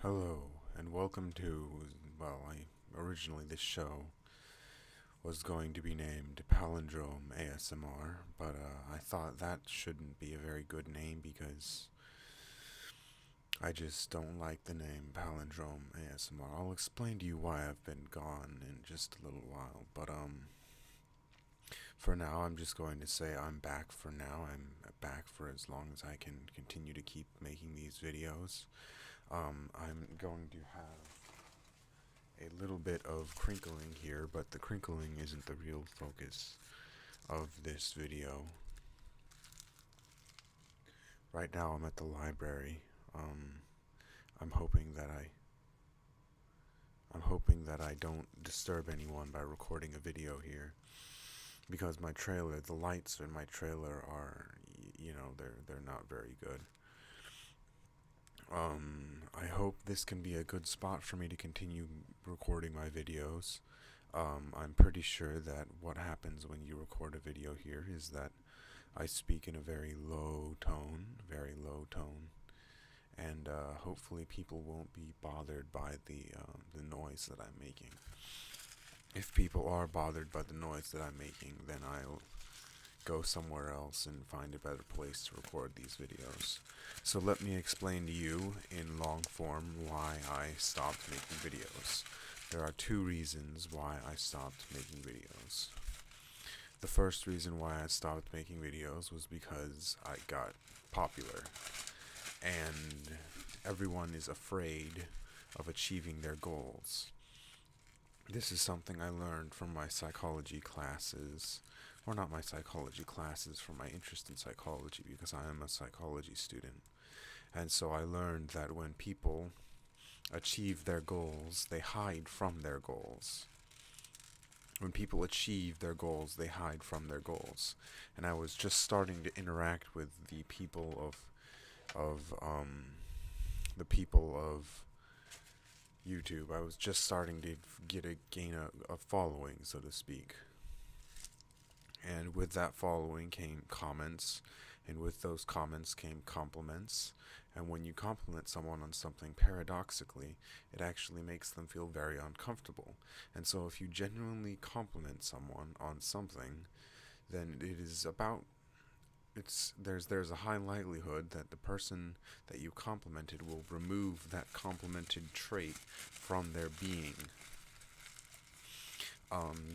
Hello, and welcome to, originally this show was going to be named Palindrome ASMR, but I thought that shouldn't be a very good name because I just don't like the name Palindrome ASMR. I'll explain to you why I've been gone in just a little while, but for now I'm just going to say I'm back for now. I'm back for as long as I can continue to keep making these videos. I'm going to have a little bit of crinkling here, but the crinkling isn't the real focus of this video. Right now I'm at the library. Um, I'm hoping that I don't disturb anyone by recording a video here because the lights in my trailer are, they're not very good. I hope this can be a good spot for me to continue recording my videos. I'm pretty sure that what happens when you record a video here is that I speak in a very low tone, and hopefully people won't be bothered by the noise that I'm making. If people are bothered by the noise that I'm making, then I'll go somewhere else and find a better place to record these videos. So let me explain to you in long form why I stopped making videos. There are two reasons why I stopped making videos. The first reason why I stopped making videos was because I got popular, and everyone is afraid of achieving their goals. This is something I learned from my psychology classes, or not my psychology classes, from my interest in psychology, because I am a psychology student. And so I learned that when people achieve their goals, they hide from their goals. When people achieve their goals, they hide from their goals. And I was just starting to interact with the people of YouTube. I was just starting to gain a following, so to speak. And with that following came comments, and with those comments came compliments. And when you compliment someone on something, paradoxically, it actually makes them feel very uncomfortable. And so if you genuinely compliment someone on something, then there's a high likelihood that the person that you complimented will remove that complimented trait from their being.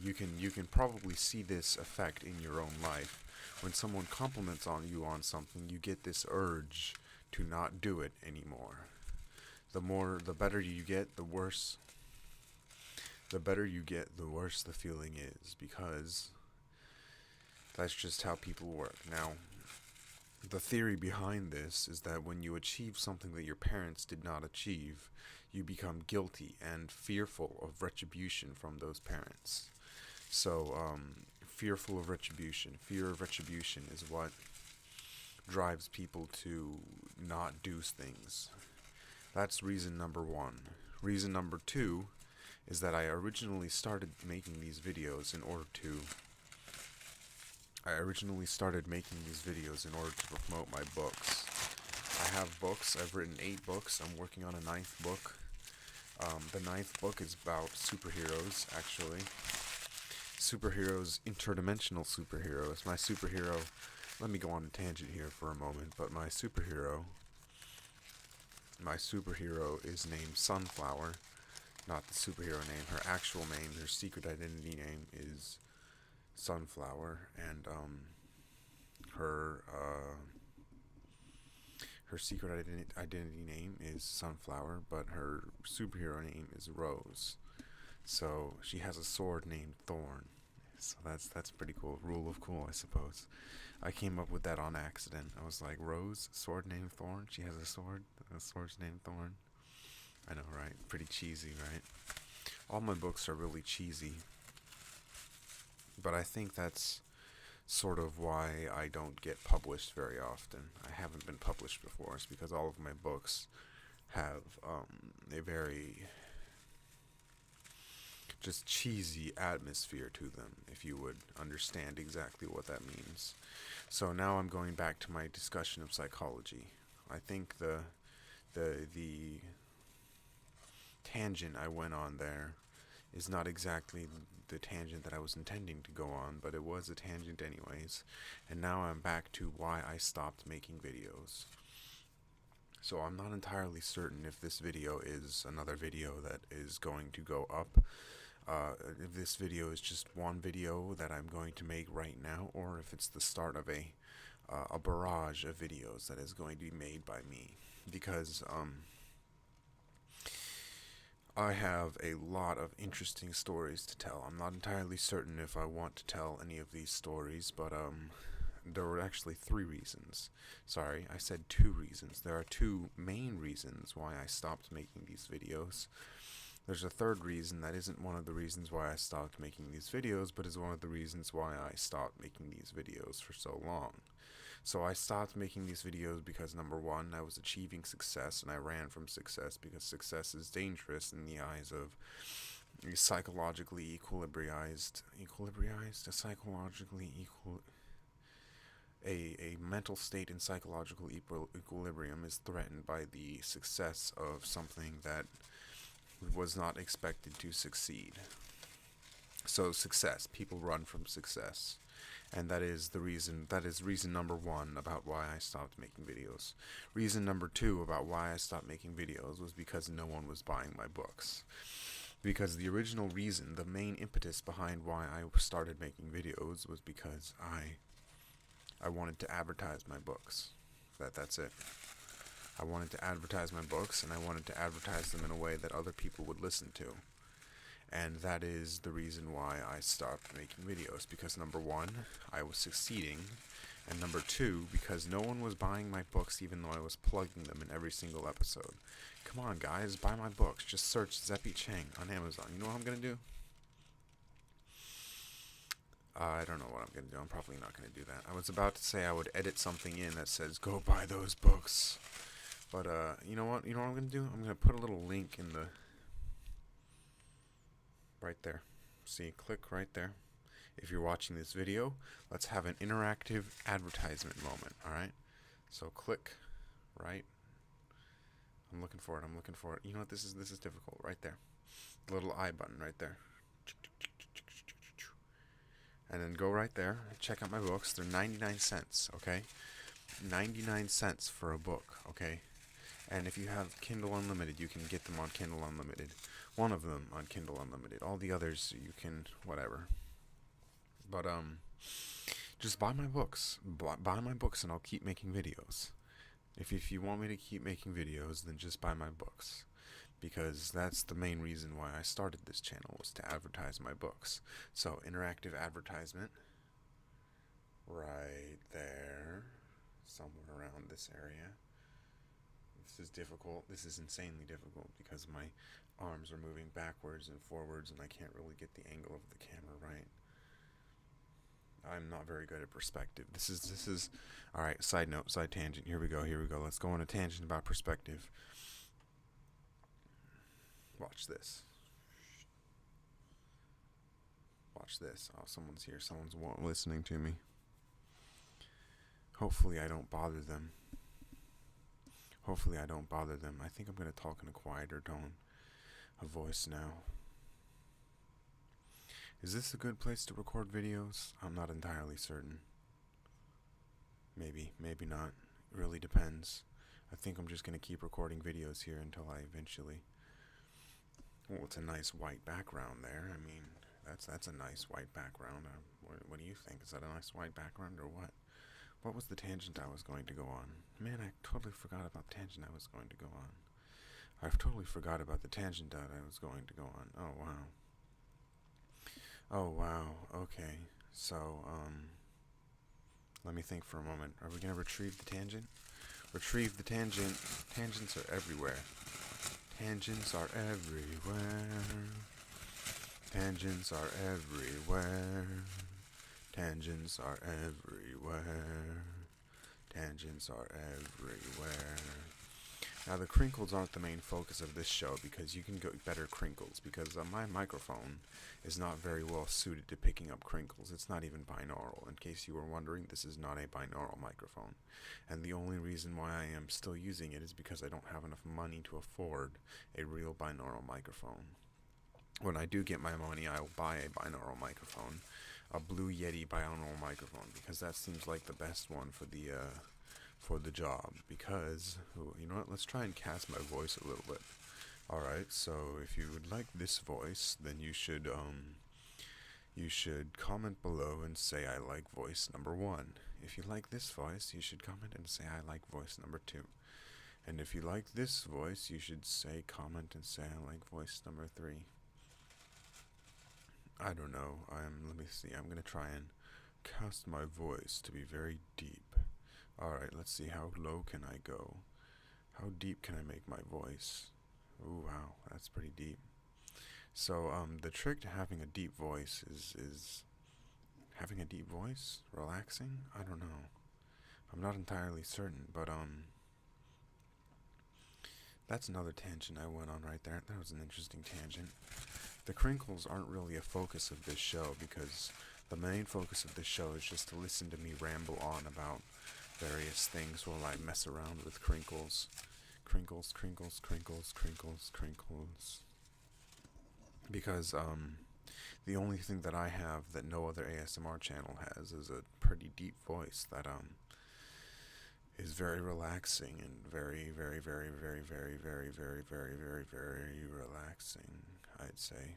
You can probably see this effect in your own life. When someone compliments on you on something, you get this urge to not do it anymore. The better you get, the worse. The better you get, the worse the feeling is, because that's just how people work. Now, the theory behind this is that when you achieve something that your parents did not achieve, you become guilty and fearful of retribution from those parents. So, fearful of retribution. Fear of retribution is what drives people to not do things. That's reason number one. Reason number two is that I originally started making these videos in order to promote my books. I have books. I've written 8 books. I'm working on a 9th book. The 9th book is about superheroes, actually. Superheroes, interdimensional superheroes. Let me go on a tangent here for a moment, but my superhero is named Sunflower, not the superhero name. Her actual name, her secret identity name is Sunflower, and her secret identity name is Sunflower, but her superhero name is Rose. So she has a sword named Thorn. So that's pretty cool. Rule of cool, I suppose. I came up with that on accident. I was like, Rose, sword named Thorn. She has a sword. The sword's named Thorn. I know, right? Pretty cheesy, right? All my books are really cheesy. But I think that's sort of why I don't get published very often. I haven't been published before. It's because all of my books have a very just cheesy atmosphere to them, if you would understand exactly what that means. So now I'm going back to my discussion of psychology. I think the tangent I went on there is not exactly the tangent that I was intending to go on, but it was a tangent anyways. And now I'm back to why I stopped making videos. So I'm not entirely certain if this video is another video that is going to go up. If this video is just one video that I'm going to make right now, or if it's the start of a barrage of videos that is going to be made by me. Because I have a lot of interesting stories to tell. I'm not entirely certain if I want to tell any of these stories, but there were actually 3 reasons. Sorry, I said 2 reasons. There are 2 main reasons why I stopped making these videos. There's a third reason that isn't one of the reasons why I stopped making these videos, but is one of the reasons why I stopped making these videos for so long. So I stopped making these videos because, number 1, I was achieving success, and I ran from success because success is dangerous in the eyes of a psychologically a mental state in psychological equilibrium is threatened by the success of something that was not expected to succeed. So success, people run from success. And that is reason number 1 about why I stopped making videos. Reason number 2 about why I stopped making videos was because no one was buying my books. Because the original reason, the main impetus behind why I started making videos was because I wanted to advertise my books. That's it. I wanted to advertise my books, and I wanted to advertise them in a way that other people would listen to. And that is the reason why I stopped making videos, because number 1, I was succeeding, and number 2, because no one was buying my books even though I was plugging them in every single episode. Come on guys, buy my books. Just search Zeppy Chang on Amazon. You know what I'm going to do? I don't know what I'm going to do. I'm probably not going to do that. I was about to say I would edit something in that says, go buy those books. But, you know what? You know what I'm going to do? I'm going to put a little link in the... right there. See, click right there. If you're watching this video, let's have an interactive advertisement moment, alright? So click right. I'm looking for it. You know what? This is difficult. Right there. The little I button right there. And then go right there. Check out my books. They're 99 cents, okay? 99 cents for a book, okay? And if you have Kindle Unlimited, you can get them on Kindle Unlimited. One of them on Kindle Unlimited. All the others, you can, whatever. But, just buy my books. Buy my books and I'll keep making videos. If you want me to keep making videos, then just buy my books. Because that's the main reason why I started this channel, was to advertise my books. So, interactive advertisement. Right there. Somewhere around this area. This is difficult. This is insanely difficult because my arms are moving backwards and forwards and I can't really get the angle of the camera right. I'm not very good at perspective. This is alright, side note, side tangent. Here we go. Let's go on a tangent about perspective. Watch this. Watch this. Oh, someone's here. Someone's listening to me. Hopefully I don't bother them. I think I'm going to talk in a quieter tone of voice now. Is this a good place to record videos? I'm not entirely certain. Maybe not. It really depends. I think I'm just going to keep recording videos here until I eventually... Well, it's a nice white background there. I mean, that's a nice white background. What do you think? Is that a nice white background or what? What was the tangent I was going to go on? Man, I totally forgot about the tangent I was going to go on. I've totally forgot about the tangent that I was going to go on. Oh, wow. Okay. So, let me think for a moment. Are we going to retrieve the tangent? Retrieve the tangent. Tangents are everywhere. Tangents are everywhere. Tangents are everywhere. Tangents are everywhere. Tangents are everywhere. Now the crinkles aren't the main focus of this show because you can get better crinkles because my microphone is not very well suited to picking up crinkles. It's not even binaural. In case you were wondering, this is not a binaural microphone. And the only reason why I am still using it is because I don't have enough money to afford a real binaural microphone. When I do get my money, I will buy a binaural microphone, a Blue Yeti binaural microphone, because that seems like the best one for the job. Because you know what? Let's try and cast my voice a little bit. All right. So if you would like this voice, then you should comment below and say I like voice number 1. If you like this voice, you should comment and say I like voice number 2. And if you like this voice, you should say comment and say I like voice number 3. I don't know. Let me see. I'm gonna try and cast my voice to be very deep. Alright, let's see, how low can I go? How deep can I make my voice? Ooh, wow, that's pretty deep. So, the trick to having a deep voice is having a deep voice? Relaxing? I don't know. I'm not entirely certain, but, that's another tangent I went on right there. That was an interesting tangent. The crinkles aren't really a focus of this show because the main focus of this show is just to listen to me ramble on about various things while I mess around with crinkles. Crinkles, crinkles, crinkles, crinkles, crinkles. Because, the only thing that I have that no other ASMR channel has is a pretty deep voice that, is very relaxing and very, very, very, very, very, very, very, very, very, very relaxing, I'd say.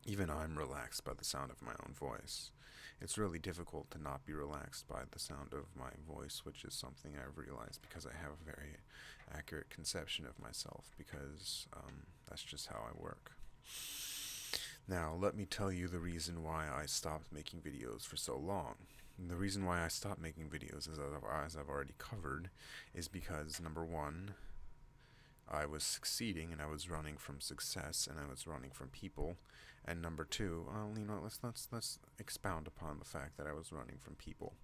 Even I'm relaxed by the sound of my own voice. It's really difficult to not be relaxed by the sound of my voice, which is something I've realized because I have a very accurate conception of myself because that's just how I work. Now, let me tell you the reason why I stopped making videos for so long. And the reason why I stopped making videos, as I've already covered, is because, number 1, I was succeeding and I was running from success and I was running from people. And number 2, let's expound upon the fact that I was running from people.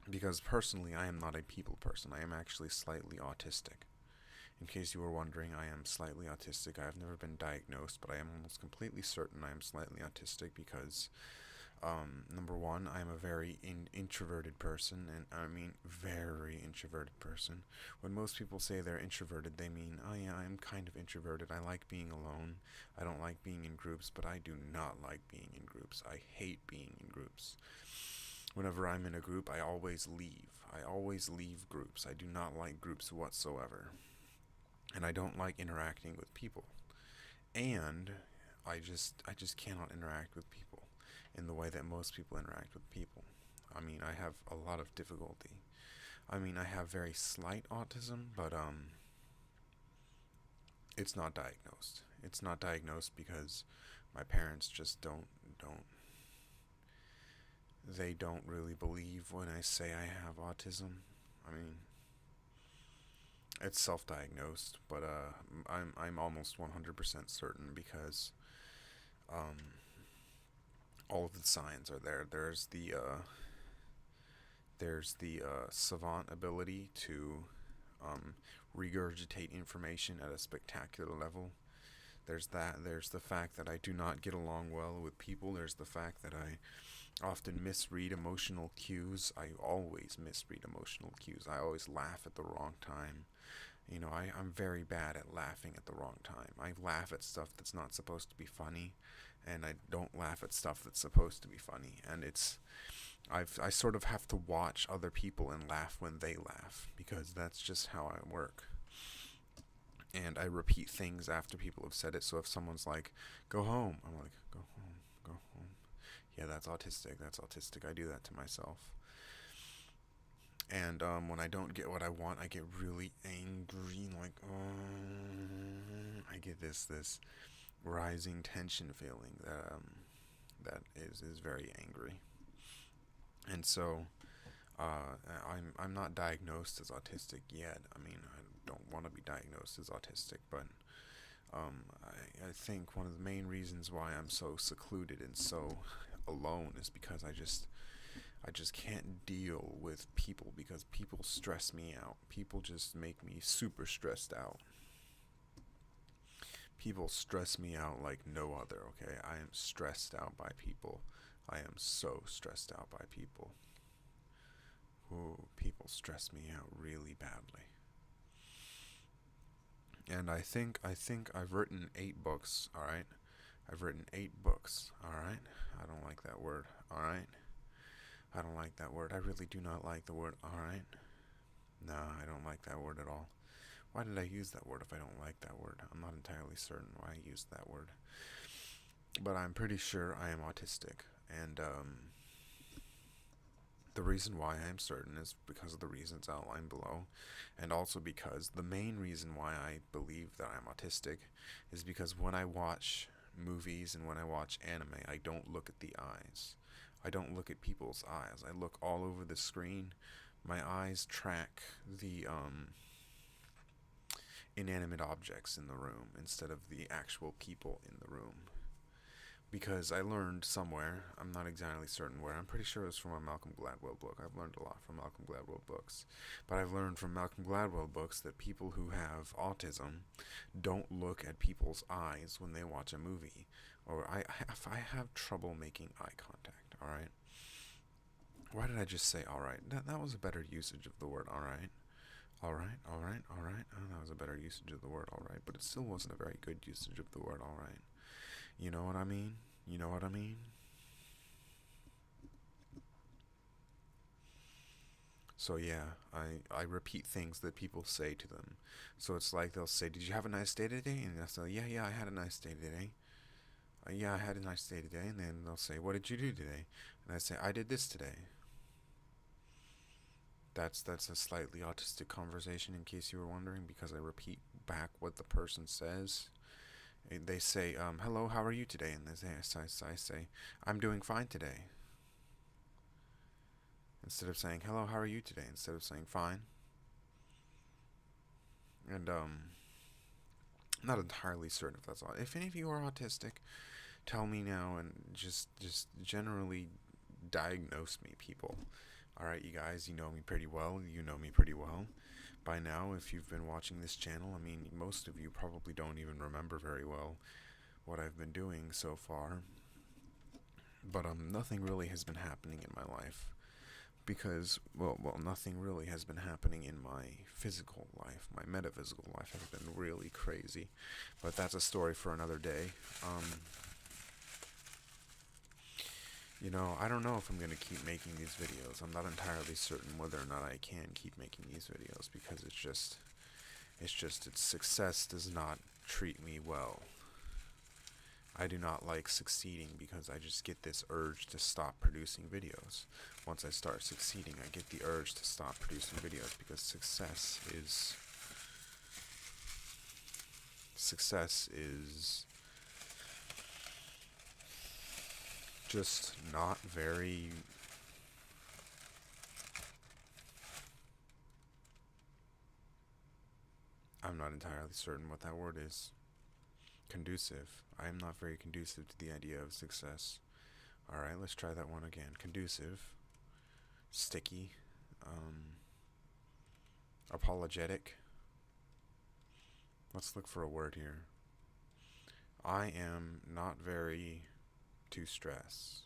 Because personally, I am not a people person. I am actually slightly autistic. In case you were wondering, I am slightly autistic. I have never been diagnosed, but I am almost completely certain I am slightly autistic because, number 1, I am a very introverted person, and I mean very introverted person. When most people say they're introverted, they mean, oh yeah, I'm kind of introverted. I like being alone. I don't like being in groups, but I do not like being in groups. I hate being in groups. Whenever I'm in a group, I always leave. I always leave groups. I do not like groups whatsoever. And I don't like interacting with people. And I just cannot interact with people in the way that most people interact with people. I mean, I have a lot of difficulty. I mean, I have very slight autism, but it's not diagnosed. It's not diagnosed because my parents just don't they don't really believe when I say I have autism. I mean, it's self-diagnosed, but I'm almost 100% certain because um, all of the signs are there. There's the savant ability to regurgitate information at a spectacular level. There's that. There's the fact that I do not get along well with people. There's the fact that I often misread emotional cues. I always misread emotional cues. I always laugh at the wrong time. You know, I'm very bad at laughing at the wrong time. I laugh at stuff that's not supposed to be funny, and I don't laugh at stuff that's supposed to be funny. And I sort of have to watch other people and laugh when they laugh, because that's just how I work. And I repeat things after people have said it, so if someone's like, go home, I'm like, go home, go home. Yeah, that's autistic, I do that to myself. And when I don't get what I want, I get really angry, like, I get this rising tension feeling that is very angry. And so, I'm not diagnosed as autistic yet. I mean, I don't want to be diagnosed as autistic, but I think one of the main reasons why I'm so secluded and so alone is because I just can't deal with people because people stress me out. People just make me super stressed out. People stress me out like no other, okay? I am stressed out by people. I am so stressed out by people. Ooh, people stress me out really badly. And I think I've written 8 books, all right? I've written 8 books, all right? I don't like that word, all right? I don't like that word. I really do not like the word, all right? No, I don't like that word at all. Why did I use that word if I don't like that word? I'm not entirely certain why I used that word. But I'm pretty sure I am autistic. And the reason why I am certain is because of the reasons outlined below. And also because the main reason why I believe that I'm autistic is because when I watch movies and when I watch anime, I don't look at the eyes. I don't look at people's eyes. I look all over the screen. My eyes track the inanimate objects in the room instead of the actual people in the room. Because I learned somewhere, I'm not exactly certain where, I'm pretty sure it was from a Malcolm Gladwell book. I've learned a lot from Malcolm Gladwell books. But I've learned from Malcolm Gladwell books that people who have autism don't look at people's eyes when they watch a movie. Or I have trouble making eye contact, alright? Why did I just say alright? That was a better usage of the word alright. Alright, alright, alright. Oh, that was a better usage of the word alright, but it still wasn't a very good usage of the word alright. You know what I mean? You know what I mean? So yeah, I repeat things that people say to them. So it's like they'll say, "Did you have a nice day today?" And they'll say, "Yeah, I had a nice day today." Yeah, I had a nice day today. And then they'll say, "What did you do today?" And I say, "I did this today." That's a slightly autistic conversation, in case you were wondering, because I repeat back what the person says. They say, "Hello, how are you today?" And I say, "I'm doing fine today." Instead of saying, "Hello, how are you today?" Instead of saying, "Fine." And I'm not entirely certain if that's all. If any of you are autistic, tell me now and just generally diagnose me, people. All right, you guys, you know me pretty well. You know me pretty well by now. If you've been watching this channel, I mean, most of you probably don't even remember very well what I've been doing so far. But nothing really has been happening in my life because nothing really has been happening in my physical life. My metaphysical life has been really crazy, but that's a story for another day. You know, I don't know if I'm going to keep making these videos. I'm not entirely certain whether or not I can keep making these videos because its success does not treat me well. I do not like succeeding because I just get this urge to stop producing videos. Once I start succeeding, I get the urge to stop producing videos because success is just not very I'm not entirely certain what that word is. Conducive. I am not very conducive to the idea of success. Alright, let's try that one again. Conducive. Sticky. Apologetic. Let's look for a word here. I am not very to stress.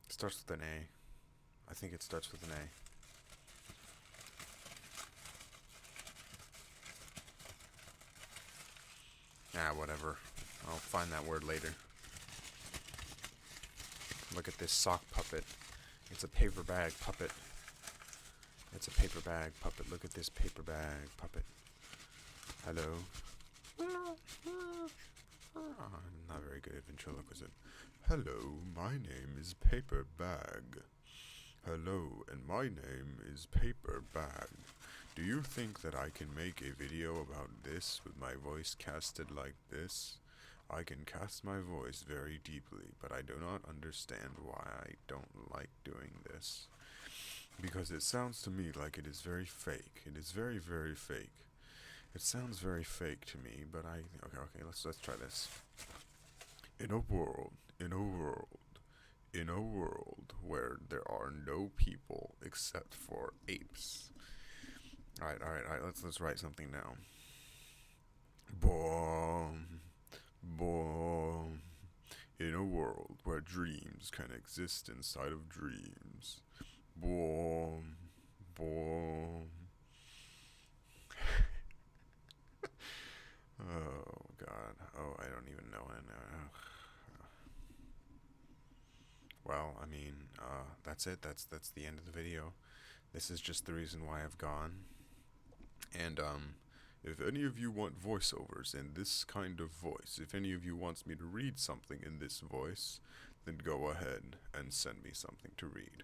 It starts with an A. I think it starts with an A. Whatever. I'll find that word later. Look at this sock puppet. It's a paper bag puppet. It's a paper bag puppet. Look at this paper bag puppet. Hello. Not very good at ventriloquism. Hello, my name is Paper Bag. Hello, and my name is Paper Bag. Do you think that I can make a video about this with my voice casted like this? I can cast my voice very deeply, but I do not understand why I don't like doing this. Because it sounds to me like it is very fake. It is very, very fake. It sounds very fake to me, but okay, let's try this. In a world, in a world, in a world where there are no people except for apes. Alright, let's write something down. Boom, boom. In a world where dreams can exist inside of dreams. Boom, boom. Oh God. Oh, I don't even know. Well, I mean, that's it. That's the end of the video. This is just the reason why I've gone. And if any of you want voiceovers in this kind of voice, if any of you wants me to read something in this voice, then go ahead and send me something to read.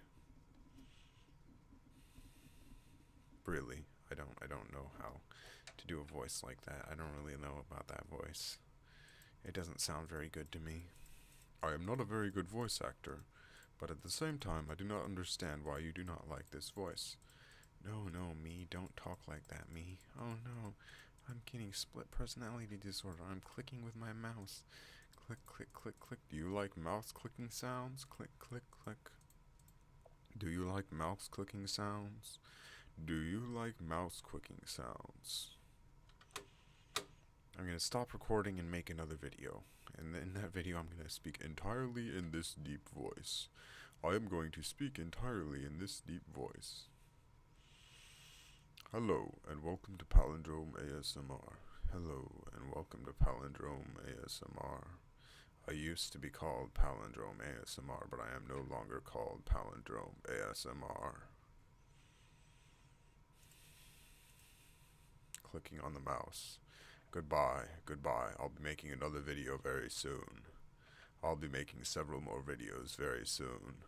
Really, I don't know how to do a voice like that. I don't really know about that voice. It doesn't sound very good to me. I am not a very good voice actor, but at the same time, I do not understand why you do not like this voice. No, no, me, don't talk like that, me. Oh no, I'm getting split personality disorder. I'm clicking with my mouse. Click, click, click, click. Do you like mouse clicking sounds? Click, click, click. Do you like mouse clicking sounds? Do you like mouse clicking sounds? I'm going to stop recording and make another video. And in that video, I'm going to speak entirely in this deep voice. I am going to speak entirely in this deep voice. Hello, and welcome to Palindrome ASMR. Hello, and welcome to Palindrome ASMR. I used to be called Palindrome ASMR, but I am no longer called Palindrome ASMR. Clicking on the mouse. Goodbye, goodbye. I'll be making another video very soon. I'll be making several more videos very soon.